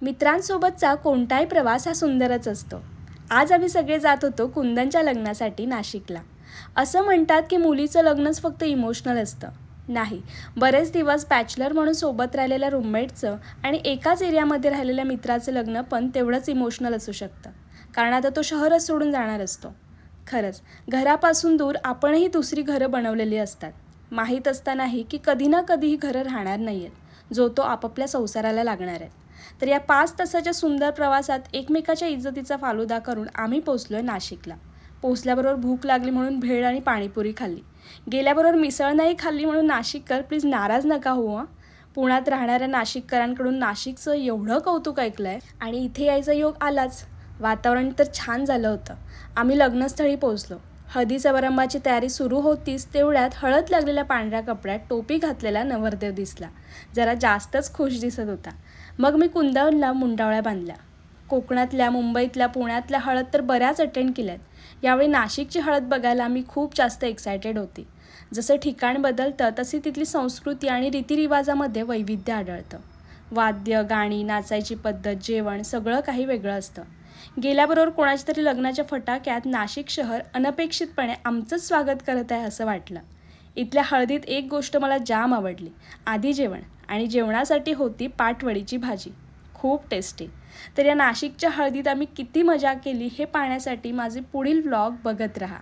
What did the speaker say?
मित्रांसोबतचा कोणताही प्रवास हा सुंदरच असतो. आज आम्ही सगळे जात होतो कुंदनच्या लग्नासाठी नाशिकला. असं म्हणतात की मुलीचं लग्नच फक्त इमोशनल असतं. नाही, बरेच दिवस बॅचलर म्हणून सोबत राहिलेल्या रूममेटचं आणि एकाच एरियामध्ये राहिलेल्या मित्राचं लग्न पण तेवढंच इमोशनल असू शकतं. कारण आता तो शहरच सोडून जाणार असतो. खरंच, घरापासून दूर आपणही दुसरी घरं बनवलेली असतात. माहीत असतानाही की कधी ना कधी ही घरं राहणार नाही आहेत, जो तो आपापल्या संसाराला लागणार आहेत. तर या 5 तासाच्या सुंदर प्रवासात एकमेकाच्या इज्जतीचा फालुदा करून आम्ही पोचलोय नाशिकला. पोचल्याबरोबर भूक लागली म्हणून भेळ आणि पाणीपुरी खाल्ली. गेल्याबरोबर मिसळ नाही खाल्ली म्हणून नाशिककर प्लीज नाराज नका हो हां. पुण्यात राहणाऱ्या नाशिककरांकडून नाशिकचं एवढं कौतुक ऐकलं आहे आणि इथे यायचा योग आलाच. वातावरण तर छान झालं होतं. आम्ही लग्नस्थळी पोचलो. हळदी समारंभाची तयारी सुरू होतीच तेवढ्यात हळद लागलेल्या पांढऱ्या कपड्यात टोपी घातलेला नवरदेव दिसला. जरा जास्तच खुश दिसत होता. मग मी कुंदनला मुंडावळ्या बांधल्या. कोकणातल्या, मुंबईतल्या, पुण्यातल्या हळद तर बऱ्याच अटेंड केल्यात. यावेळी नाशिकची हळद बघायला मी खूप जास्त एक्सायटेड होती. जसं ठिकाण बदलतं तशी तिथली संस्कृती आणि रीतिरिवाजामध्ये वैविध्य आढळतं. वाद्य, गाणी, नाचायची पद्धत, जेवण सगळं काही वेगळं असतं. गेल्याबरोबर कोणाच्या तरी लग्नाच्या फटाक्यात नाशिक शहर अनपेक्षितपणे आमचंच स्वागत करत आहे असं वाटलं. इथल्या हळदीत एक गोष्ट मला जाम आवडली. आधी जेवण आणि जेवणासाठी होती पाटवडीची भाजी. खूप टेस्टी. तर या नाशिकच्या हळदीत आम्ही किती मजा केली हे पाहण्यासाठी माझे पुढील व्लॉग बघत राहा.